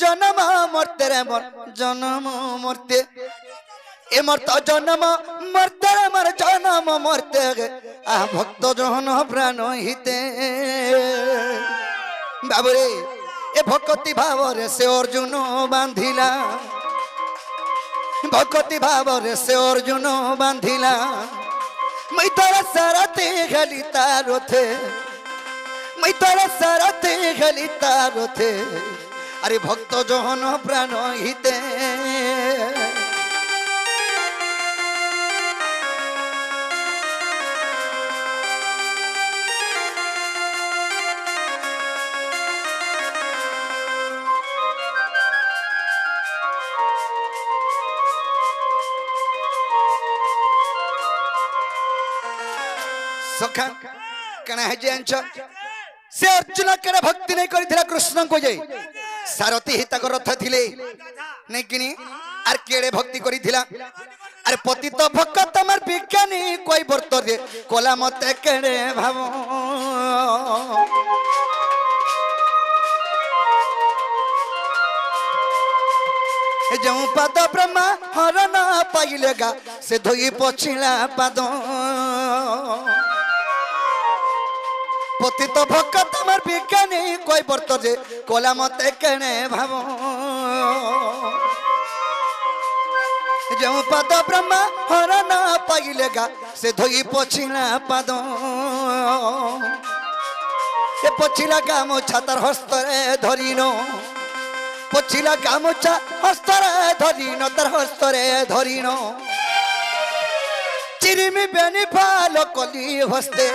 जन्म मरते रे मोर जन्म मरते ए मरता जन्म मरते रे मोर जन्म मरते आ भक्त जहन प्राण हिते बाबुरे ए भक्ति भाव रे से अर्जुन बांधिला भक्ति भाव रे से अर्जुन बांधिला मैं तोरा सारथी खाली तारो थे मैं तोरा सारथी खाली तारो थे अरे भक्त जहन प्राण हिते सखा कना है जानछ से अर्जुन करे भक्ति नहीं करिथिला कृष्ण को जे सारथी हित रथ थिले नहीं किनी आर केड़े भक्ति करिथिला अरे पतित भक्त तमर विज्ञानी कोई वर्त दे कोला मते केड़े भाव जो पद ब्रह्मा हरण पाइलेगा से धोई पछिला पाद पतित भक्त तमर विज्ञानी कोई वर्त जे कोला मते केने भाव जो पद ब्रह्मा हरण पाइलेगा से धोई पछिला पाद ए पछिला गामोछा तार हस्तरे धरिनो पछिला गामोछा हस्तरे धरिनो तार हस्तरे धरिनो चिरिमी बेनी फाल कली हस्ते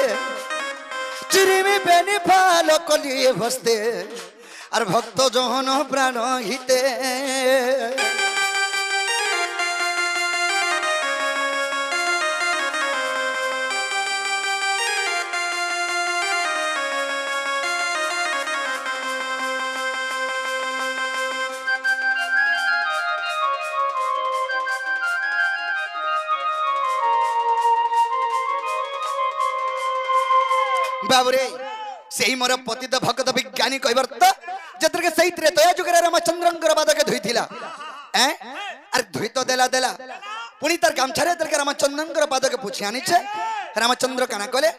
चिरिमी बेनी फाल कली हस्ते और भक्त जहन प्राण हिते बाबुरे सही मोर पतित भक्त विज्ञानी कहबर तो जतर के सही त्रेतया जुगरे रामचंद्रंकर पादके धुइथिला ए अरे धुइ तो देला देला पुनी तार गामछारे तर के रामचंद्रंकर पादके पुछि आनी छे रामचंद्र काना कहले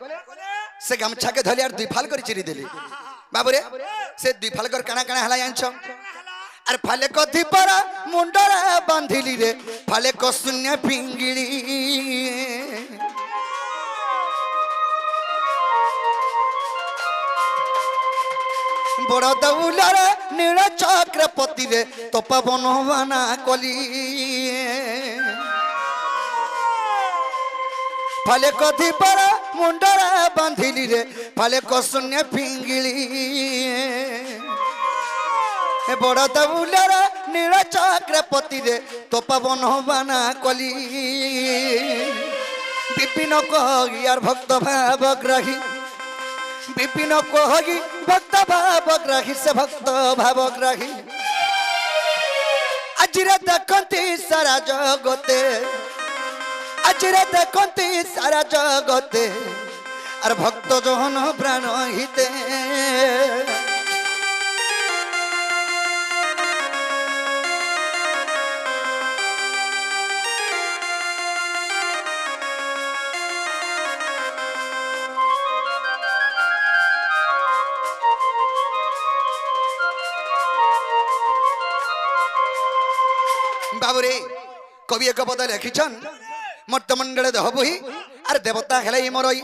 से गामछा के धलियार दुई फाल करी चिरी देली बाबुरे से दुई फाल कर काना काना हला जानछ अरे फाले कथि परा मुंडरा बांधिली रे फाले को शून्य पिंगिली बड़ दौलार नील चक्रपति रे तो पवन बना कली फाले कथि पर मुंडरा बांधिली रे फाले शून्य पिंगिली बड़ दौलार नील चक्रपति रे तो पवन बना कली विपिन कह भक्त भाव ग्रही विपिन कही भक्त भावग्राही से भक्त भावग्राही आजिरे देखती सारा जगते आजिरे देखती सारा जगते और भक्त जहन प्राण हिते बाबुरे कवि एक पद लिखिछन मर्तमंडल देह बही आर देवता हेले मरई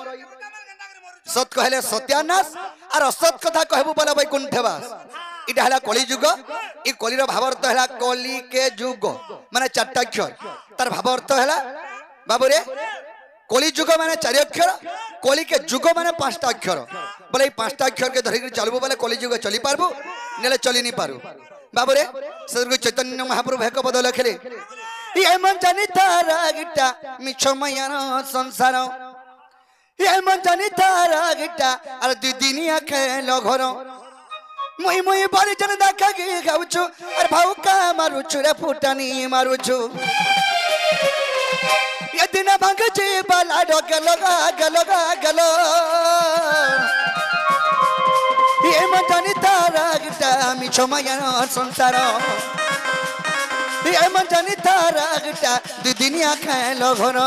सत कहले सत्यानाश आर असत कथा कहबू बोला वैकुंठवास इटा हला कली युग ई कलीर भाव अर्थ हला कली के युग माने चारटा अक्षर तार भाव अर्थ हला बाबुरे कली युग माने चार अक्षर कली के युग माने पांचटा अक्षर बोले ई पांचटा अक्षर के धरि चलबू बोले कली युग चली पारबू नेले चली नहीं पारू बाबुरे सदगुरु चैतन्य महाप्रभु एक पद लिखले ये मन जानी तारा गिटा मिछो मयान संसार ये मन जानी तारा गिटा अरे दु दिनिया खेलो घर मुई मुई बड़ी जन देखा की गाउछु अरे भाउका मारुछु रे फुटानी मारुछु ये दिन भांग जी बाला डोके लगा गलो ये मजानी तारा गिटा मिछो माया संसार ये मजानी तारा गिटा दु दुनिया खेलो घर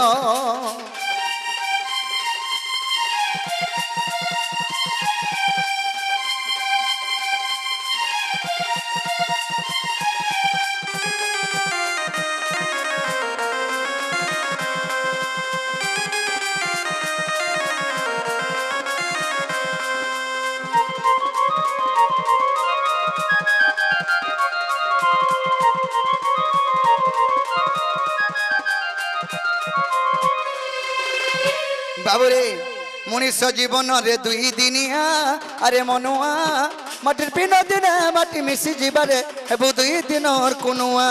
बाबुरे मनुष्य जीवन रे दुई दिनिया अरे मनुआ माटिर पिन दिन माटी मिसी जीवारे हेबु दुई दिन और कुनुआ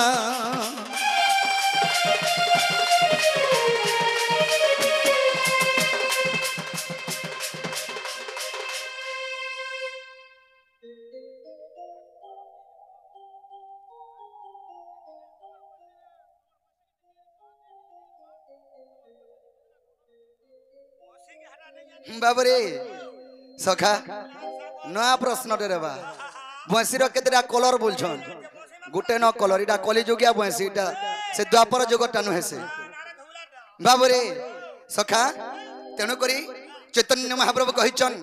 बाबरे सखा नया प्रश्न रे भैंसीर केतटा कलर बोलछन गुटे न कलर इटा कलिजुगिया भैंसी इटा से द्वापर जुगटा नुहे से बाबरे सखा तेणु करी चैतन्य महाप्रभु कहिचन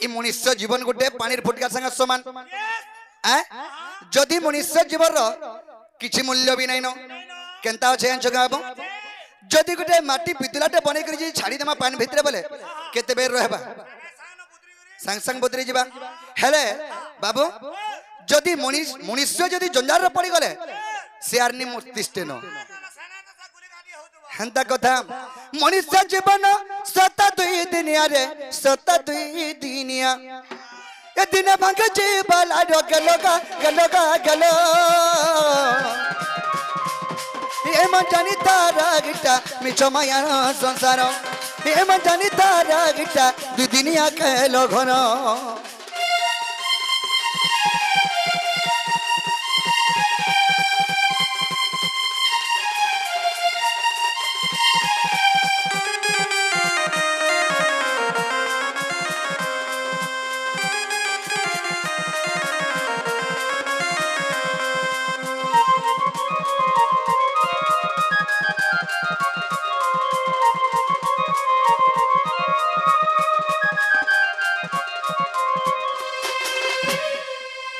ई मनुष्य जीवन गुटे पानीर फुटका संग समान जदि मनुष्य जीवन किछि मूल्य भी नहीं न केनता अछि अंचगा बाबू जदि गुटे माटी पितलाटे बनै करी छाड़ी देमा पानी भितरे बोले केते बेर रहबा संग संग बदरी जीवा हेले बाबू जदि मनुष्य जदि जंजार रे पड़ी गले से आरनी मुक्तिष्टे न हंता कथा मनुष्य जीवन सत दुई दिनिया रे सत दुई दिनिया ए दिन भांग जीवाला गलो ये मजानी तारा गिटा मिछो माया संसार ये मजानी तारा गिटा दु दुनिया खेलो घर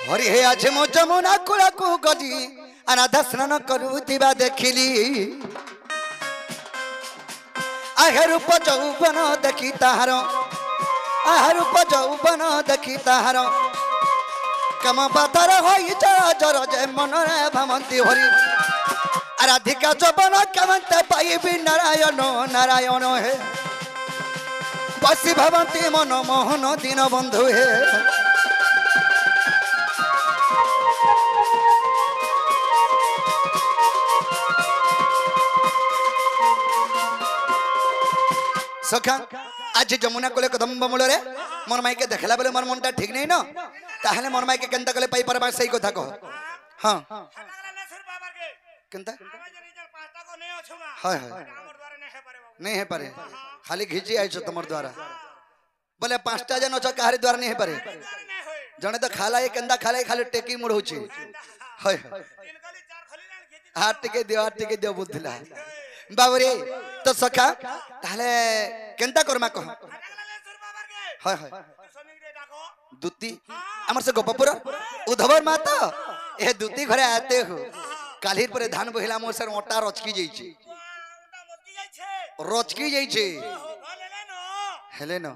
हरि हे आज मो जमुना कूड़ा को गजी अनाथ स्नान करुवा देखिली आहे रूप चौबन देखी ताहार आहे रूप चौबन देखी ताहार कम पातार होई जर जे मन रे भामंती हरि आराधिका जबन कमंते पाइबी नारायण नारायण हे बसी भावंती मन मोहन दीन बंधु हे सखा आज जमुना कोले कदम्ब मूल रे मोर माई के देखला बेले मोर मनटा ठीक नहीं न ताहले मोर माई के केनता कोले पाई परबा सही कथा कह हां केनता हाय हाय नहीं है पारे खाली घिची आइछो तमर द्वारा बोले पांचटा जन छ काहरी द्वारा नहीं है पारे जने तो खाला ए केनता खाला खाली टेकी मुड़ होची हाय हाथ टिके दियो बुद्धिला बाबरे तो सखा ताहले केनता करमा कह हाय हाय दूती हमर से गोपपुर उधवर माता ए दूती घरे आते हो कालीर पर धान बहिला मोर सर ओटा रचकी जाई छे हेले न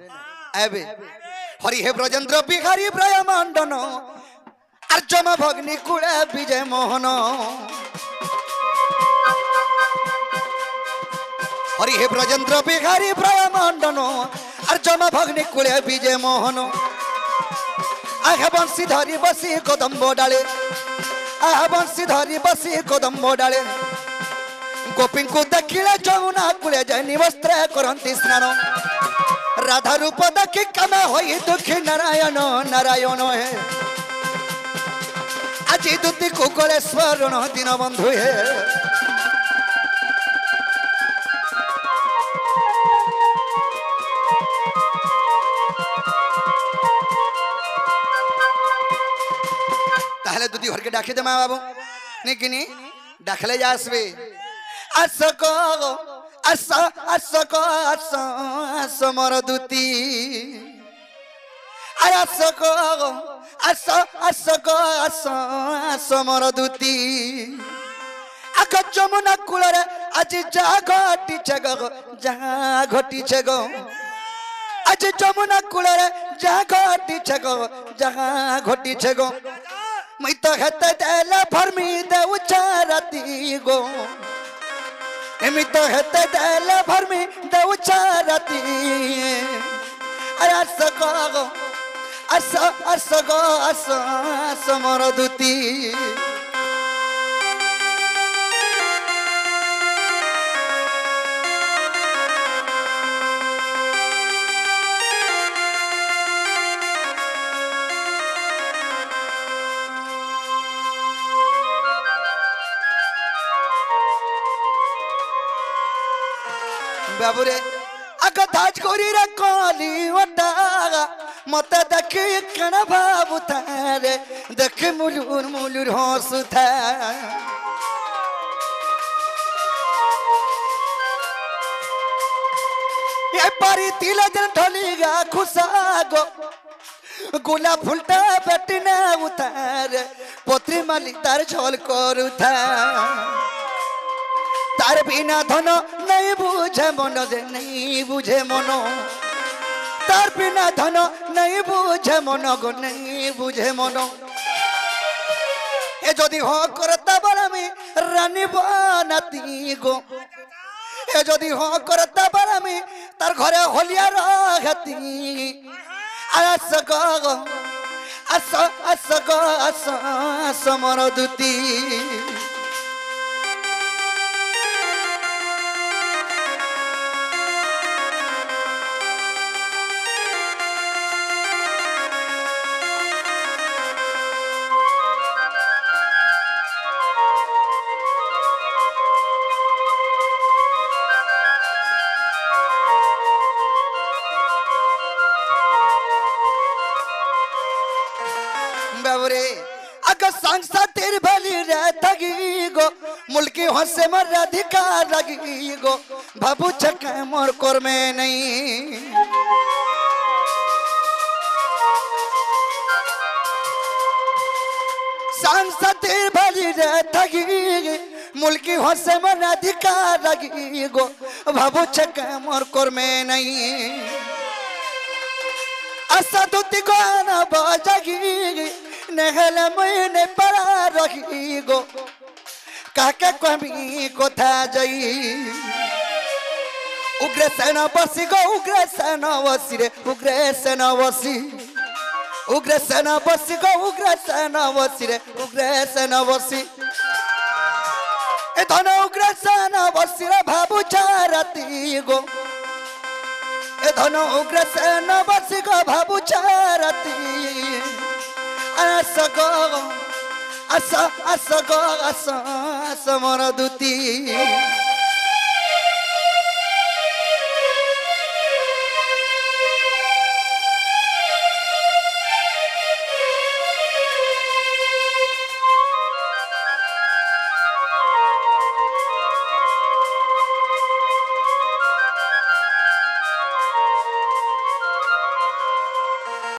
आबे हरि हे ब्रजेंद्र बिहारी ब्रह्मांडन अर्जम भग्नि कुळे विजय मोहन हरि हे ब्रजेंद्र बिहारी ब्रह्मांडन अर्जम भग्नि कुळे विजय मोहन आह बंसी धरी बसी कदम्ब डाले आह बंसी धरी बसी कदम्ब डाले गोपी को देखिले जमुना कूले जानी वस्त्र करंती स्नान राधा रूप देखी कम होई दुखी नारायण नारायण हे आज दूती को कोले स्वर्ण दिन बंधु हे ताहले दुदी घर के डाके दे माँ बाबू निकिनी डाकले जा आसबे असको असको असमर दुती अरे असको असमर दुती आग जमुना कूलरे आज जा घटी गो जा घटी गो आज जमुना कूलरे जा घटी गो जा घटी गो मैं तो हेते देला भरमी दे उचारती गो मैं तो हेते देला भरमी दे उचारती अरे असको असमर दुती बाबूरे आग धाज कोरी रे काली वटा मत देखी कण भाबु थारे देख मुलुर मुलुर हंसु था ये पारी तिला जन ढलिगा खुसागो गुला फुलटा बेटिना उतारे पोत्री माली तार झोल करू था तार बिना धन नहीं बुझे मन जे नहीं बुझे मन तार बिना धन नहीं बुझे मन गो नहीं बुझे मन ए जदि हो करता बरामी रानी बनाती गो ए जदि हो करता बरामी तार घरे होलिया रहती आस गो आस समर दुती बाबूरे अगर संसा तेरी भली रहती गो मुल्की हंसे मर अधिकार लगी गो बाबू चक्का मोर कोर में नहीं संसा तेरी भली रहती मुल्की हंसे मर अधिकार लगी गो बाबू चक्का मोर कोर में नहीं असा दुती गाना बजागी नहला मैंने पड़ा रही गो काके कमी कोथा जई उग्रसेन बसी गो उग्रसेन बसी रे उग्रसेन बसी उग्रसेन बसी गो उग्रसेन बसी रे उग्रसेन बसी ए धन उग्रसेन बसी रे भाबु चारती गो ए धन उग्रसेन बसी गो भाबु चारती असको असमर दुती